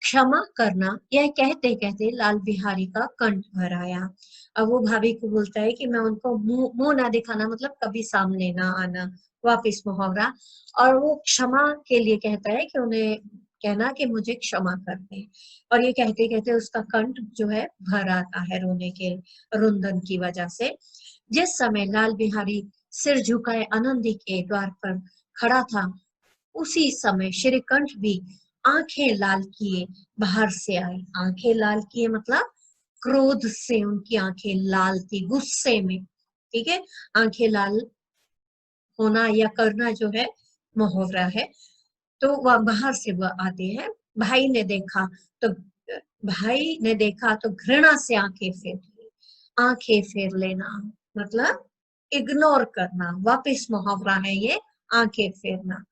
क्षमा करना। यह कहते कहते लाल बिहारी का कंठ भर आया। अब वो भाभी को बोलता है कि मैं उनको मुंह मुंह ना दिखाना मतलब कभी सामने ना आना, वापिस मुहावरा। और वो क्षमा के लिए कहता है कि उन्हें कहना कि मुझे क्षमा कर दे। और ये कहते कहते उसका कंठ जो है भर आता है रोने के रुंदन की वजह से। जिस समय लाल बिहारी सिर झुकाए आनंदी के द्वार पर खड़ा था, उसी समय श्रीकंठ भी आंखें लाल किए बाहर से आए। आंखें लाल किए मतलब क्रोध से उनकी आंखें लाल थी, गुस्से में। ठीक है, आंखें लाल होना या करना जो है मुहावरा है। तो वह बाहर से वह आते हैं। भाई ने देखा तो भाई ने देखा तो घृणा से आंखें फेर ली। आंखें फेर लेना मतलब इग्नोर करना, वापिस मुहावरा है ये, आंखें फेरना।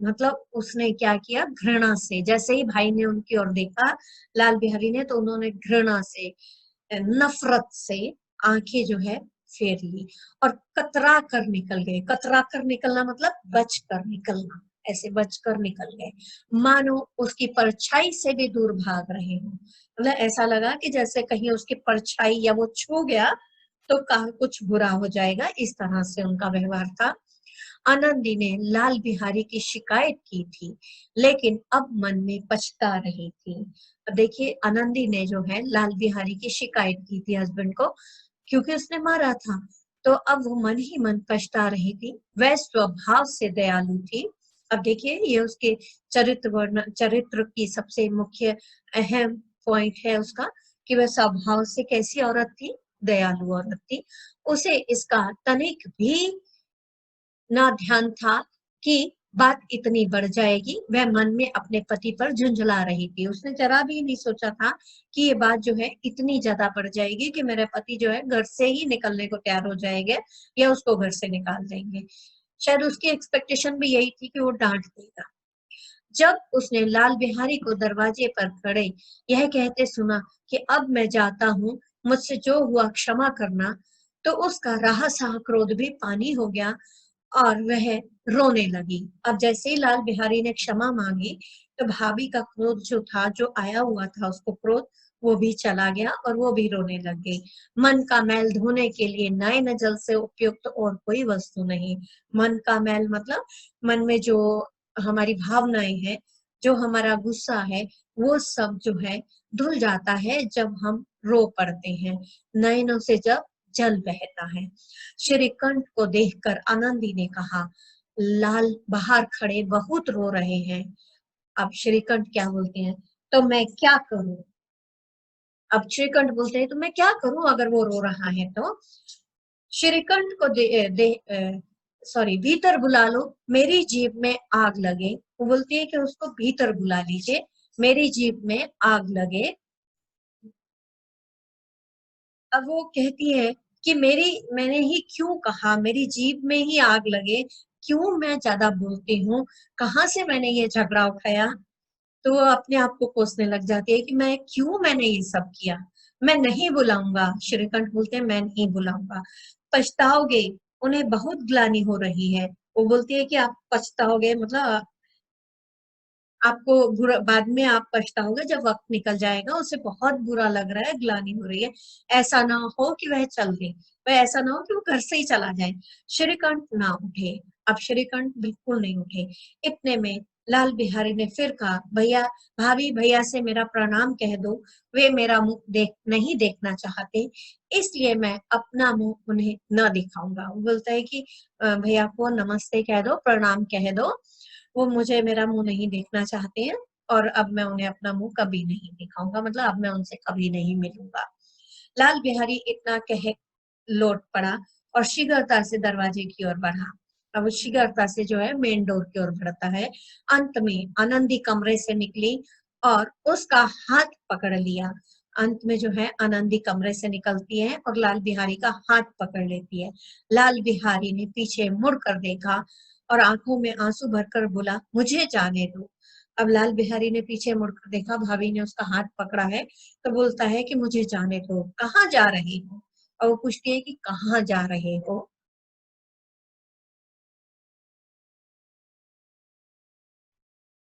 मतलब उसने क्या किया, घृणा से, जैसे ही भाई ने उनकी ओर देखा लाल बिहारी ने, तो उन्होंने घृणा से, नफरत से आंखें जो है फेर ली और कतरा कर निकल गए। कतरा कर निकलना मतलब बच कर निकलना, ऐसे बचकर निकल गए, मानो उसकी परछाई से भी दूर भाग रहे हो। मतलब ऐसा लगा कि जैसे कहीं उसकी परछाई या वो छू गया तो कुछ बुरा हो जाएगा, इस तरह से उनका व्यवहार था। आनंदी ने लाल बिहारी की शिकायत की थी, लेकिन अब मन में पछता रही थी। अब देखिए, आनंदी ने जो है लाल बिहारी की शिकायत की थी हस्बैंड को, क्योंकि उसने मारा था। तो अब वो मन ही मन पछता रही थी। वह स्वभाव से दयालु थी। अब देखिए, ये उसके चरित्र की सबसे मुख्य अहम पॉइंट है उसका, कि वह स्वभाव से कैसी औरत थी, दयालु औरत थी। उसे इसका तनिक भी ना ध्यान था कि बात इतनी बढ़ जाएगी। वह मन में अपने पति पर झुंझला रही थी। उसने जरा भी नहीं सोचा था कि ये बात जो है इतनी ज्यादा बढ़ जाएगी कि मेरे पति जो है घर से ही निकलने को तैयार हो जाएंगे या उसको घर से निकाल देंगे। शायद उसकी एक्सपेक्टेशन भी यही थी कि वो डांट देगा। जब उसने लाल बिहारी को दरवाजे पर खड़े यह कहते सुना कि अब मैं जाता हूँ, मुझसे जो हुआ क्षमा करना, तो उसका रहा सहा क्रोध भी पानी हो गया और वह रोने लगी। अब जैसे ही लाल बिहारी ने क्षमा मांगी, तो भाभी का क्रोध जो था, जो आया हुआ था उसको क्रोध, वो भी चला गया और वो भी रोने लग गई। मन का मैल धोने के लिए नयन जल से उपयुक्त और कोई वस्तु नहीं। मन का मैल मतलब मन में जो हमारी भावनाएं हैं, जो हमारा गुस्सा है, वो सब जो है धुल जाता है जब हम रो पड़ते हैं, नयनों से जब जल बहता है। श्रीकंठ को देखकर आनंदी ने कहा, लाल बाहर खड़े बहुत रो रहे हैं। अब श्रीकंठ क्या बोलते हैं, तो मैं क्या करूं। अब श्रीकंठ बोलते हैं तो मैं क्या करूं अगर वो रो रहा है तो। श्रीकंठ को सॉरी, भीतर बुला लो, मेरी जीभ में आग लगे। वो बोलती है कि उसको भीतर बुला लीजिए, मेरी जीभ में आग लगे। अब वो कहती है कि मैंने ही क्यों कहा, मेरी जीभ में ही आग लगे, क्यों मैं ज्यादा बोलती हूँ, कहाँ से मैंने ये झगड़ा उठाया। तो वो अपने आप को कोसने लग जाती है कि मैंने ये सब किया। मैं नहीं बुलाऊंगा, श्रीकंठ बोलते हैं मैं नहीं बुलाऊंगा, पछताओगे, उन्हें बहुत ग्लानि हो रही है। वो बोलती है कि आप पछताओगे, मतलब आपको बुरा, बाद में आप पछताओगे जब वक्त निकल जाएगा, उसे बहुत बुरा लग रहा है, ग्लानि हो रही है। ऐसा ना हो कि वह चल दे, वह ऐसा ना हो कि वो घर से ही चला जाए। श्रीकंठ ना उठे। अब श्रीकंठ बिल्कुल नहीं उठे। इतने में लाल बिहारी ने फिर कहा, भैया, भाभी भैया से मेरा प्रणाम कह दो, वे मेरा मुंह नहीं देखना चाहते, इसलिए मैं अपना मुंह उन्हें न दिखाऊंगा। वो बोलता है कि भैया को नमस्ते कह दो, प्रणाम कह दो, वो मुझे मेरा मुंह नहीं देखना चाहते हैं, और अब मैं उन्हें अपना मुंह कभी नहीं दिखाऊंगा, मतलब अब मैं उनसे कभी नहीं मिलूंगा। लाल बिहारी इतना कह लौट पड़ा और शीघ्रता से दरवाजे की ओर बढ़ा। अब वो शीघ्रता से जो है मेन डोर की ओर बढ़ता है। अंत में आनंदी कमरे से निकली और उसका हाथ पकड़ लिया। अंत में जो है आनंदी कमरे से निकलती है और लाल बिहारी का हाथ पकड़ लेती है। लाल बिहारी ने पीछे मुड़ कर देखा और आंखों में आंसू भरकर बोला, मुझे जाने दो। अब लाल बिहारी ने पीछे मुड़कर देखा, भाभी ने उसका हाथ पकड़ा है, तो बोलता है कि मुझे जाने दो, कहाँ जा रही हो। और वो पूछती है कि कहाँ जा रहे हो।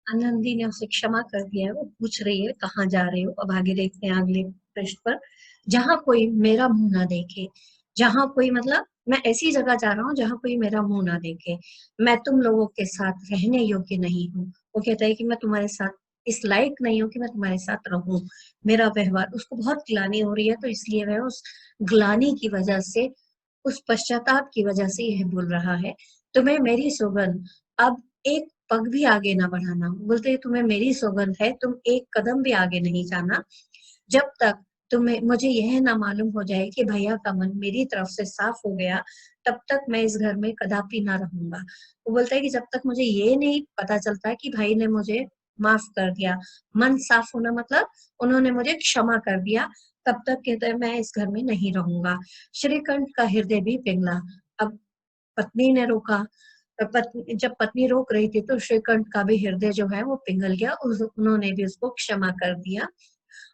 आनंदी ने उसे क्षमा कर दिया है। वो पूछ रही है कहाँ जा रहे हो। अब आगे देखते हैं अगले पृष्ठ पर, जहां कोई मेरा मुंह ना देखे। जहां कोई मतलब मैं ऐसी जगह जा रहा हूँ जहां कोई मेरा मुंह ना देखे। मैं तुम लोगों के साथ रहने योग्य नहीं हूँ। वो कहता है कि मैं तुम्हारे साथ इस लायक नहीं हूँ कि मैं तुम्हारे साथ रहूं। मेरा व्यवहार, उसको बहुत ग्लानि हो रही है, तो इसलिए वह उस ग्लानि की वजह से, उस पश्चाताप की वजह से यह बोल रहा है। तुम्हें मेरी सौगंध, अब एक पग भी आगे ना बढ़ाना। बोलते हैं तुम्हें मेरी सौगंध है, तुम एक कदम भी आगे नहीं जाना, जब तक तुम्हें मुझे यह ना मालूम हो जाए कि भैया का मन मेरी तरफ से साफ हो गया, तब तक मैं इस घर में कदापि ना रहूंगा। वो बोलता है कि जब तक मुझे ये नहीं पता चलता कि भाई ने मुझे माफ कर दिया, मन साफ होना मतलब उन्होंने मुझे क्षमा कर दिया, तब तक कहते हैं मैं इस घर में नहीं रहूंगा। श्रीकंठ का हृदय भी पिघला। अब पत्नी ने रोका, जब पत्नी रोक रही थी तो श्रीकंठ का भी हृदय जो है वो पिघल गया। उन्होंने भी उसको क्षमा कर दिया।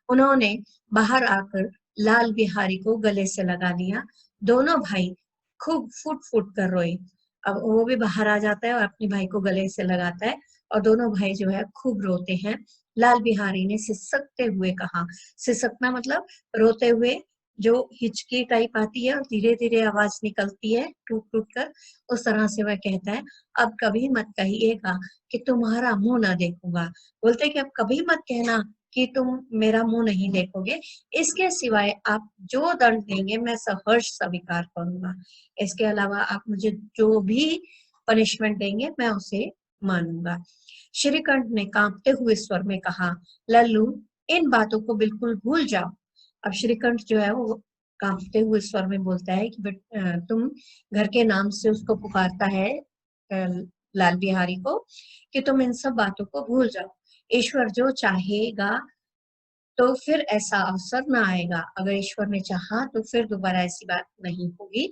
उन्होंने बाहर आकर लाल बिहारी को गले से लगा लिया। दोनों भाई खूब फुट फुट कर रोए। अब वो भी बाहर आ जाता है और अपने भाई को गले से लगाता है, और दोनों भाई जो है खूब रोते हैं। लाल बिहारी ने सिसकते हुए कहा, सिसकना मतलब रोते हुए जो हिचकी टाइप आती है और धीरे-धीरे आवाज़ निकलती है टूट-टूट कर, उस तरह से वह कहता है, "अब कभी मत कहिएगा कि तुम्हारा मुँह ना देखूँगा।" बोलते हैं कि अब कभी मत कहना कि तुम मेरा मुँह नहीं देखोगे, इसके सिवाय आप जो दंड देंगे मैं सहर्ष स्वीकार करूँगा। इसके अलावा आप मुझे जो भी पनिशमेंट देंगे मैं उसे मानूँगा। श्रीकंठ ने काँपते हुए स्वर में कहा, "लल्लू, इन बातों को बिल्कुल भूल जाओ।" अब श्रीकंठ जो है वो कांपते हुए स्वर में बोलता है कि तुम घर के नाम से उसको पुकारता है लाल बिहारी को कि तुम इन सब बातों को भूल जाओ। ईश्वर जो चाहेगा तो फिर ऐसा अवसर ना आएगा। अगर ईश्वर ने चाहा तो फिर दोबारा ऐसी बात नहीं होगी।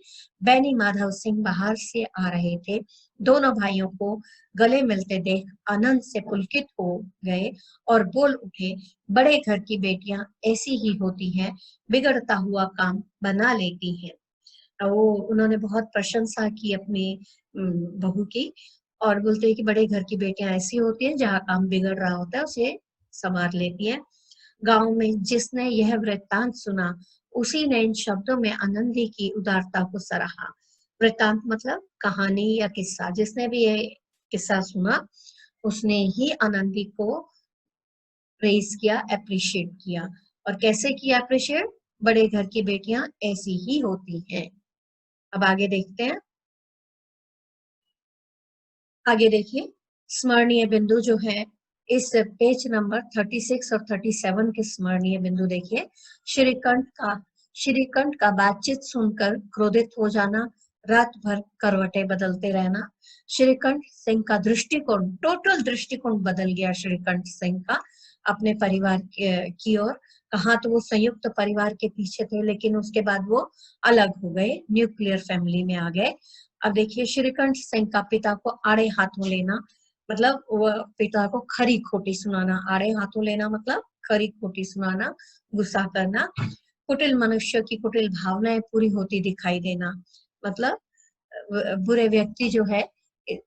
बैनी माधव सिंह बाहर से आ रहे थे। दोनों भाइयों को गले मिलते देख आनंद से पुलकित हो गए और बोल उठे, बड़े घर की बेटियां ऐसी ही होती हैं, बिगड़ता हुआ काम बना लेती हैं। वो उन्होंने बहुत प्रशंसा की अपनी बहू की और बोलते हैं कि बड़े घर की बेटियां ऐसी होती हैं, जहाँ काम बिगड़ रहा होता है उसे संवार लेती हैं। गांव में जिसने यह वृत्तांत सुना, उसी ने इन शब्दों में आनंदी की उदारता को सराहा। वृत्तांत मतलब कहानी या किस्सा। जिसने भी ये किस्सा सुना, उसने ही आनंदी को प्रेज किया, एप्रिशिएट किया। और कैसे किया एप्रिशिएट? बड़े घर की बेटियां ऐसी ही होती हैं। अब आगे देखते हैं। आगे देखिए, स्मरणीय बिंदु जो है इस पेज नंबर 36 और 37 के स्मरणीय बिंदु देखिए। श्रीकंठ का बातचीत सुनकर क्रोधित हो जाना, रात भर करवटें बदलते रहना। श्रीकंठ सिंह का दृष्टिकोण, टोटल दृष्टिकोण बदल गया श्रीकंठ सिंह का अपने परिवार की ओर। कहाँ तो वो संयुक्त परिवार के पीछे थे, लेकिन उसके बाद वो अलग हो गए, न्यूक्लियर फैमिली में आ गए। अब देखिए, श्रीकंठ सिंह का पिता को आड़े हाथों लेना, मतलब वो पिता को खरी खोटी सुनाना। आड़े हाथों लेना मतलब खरी खोटी सुनाना, गुस्सा करना। कुटिल मनुष्य की कुटिल भावनाएं पूरी होती दिखाई देना, मतलब बुरे व्यक्ति जो है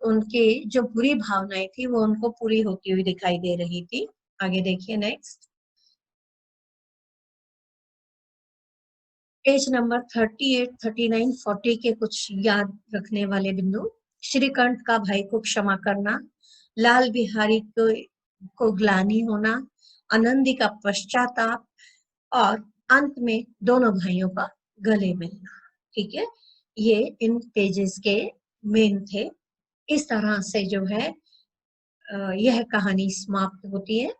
उनकी जो बुरी भावनाएं थी वो उनको पूरी होती हुई दिखाई दे रही थी। आगे देखिए नेक्स्ट, पेज नंबर 38, 39, 40 के कुछ याद रखने वाले बिंदु। श्रीकंठ का भाई को क्षमा करना, लाल बिहारी को ग्लानि होना, आनंदी का पश्चाताप और अंत में दोनों भाइयों का गले मिलना। ठीक है, ये इन पेजेस के मेन थे। इस तरह से जो है यह कहानी समाप्त होती है।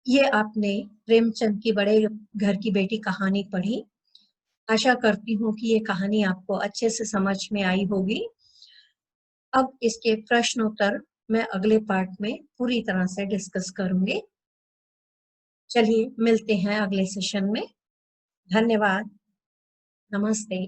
ये आपने प्रेमचंद की बड़े घर की बेटी कहानी पढ़ी। आशा करती हूँ कि ये कहानी आपको अच्छे से समझ में आई होगी। अब इसके प्रश्न उत्तर मैं अगले पार्ट में पूरी तरह से डिस्कस करूंगी। चलिए मिलते हैं अगले सेशन में। धन्यवाद। नमस्ते।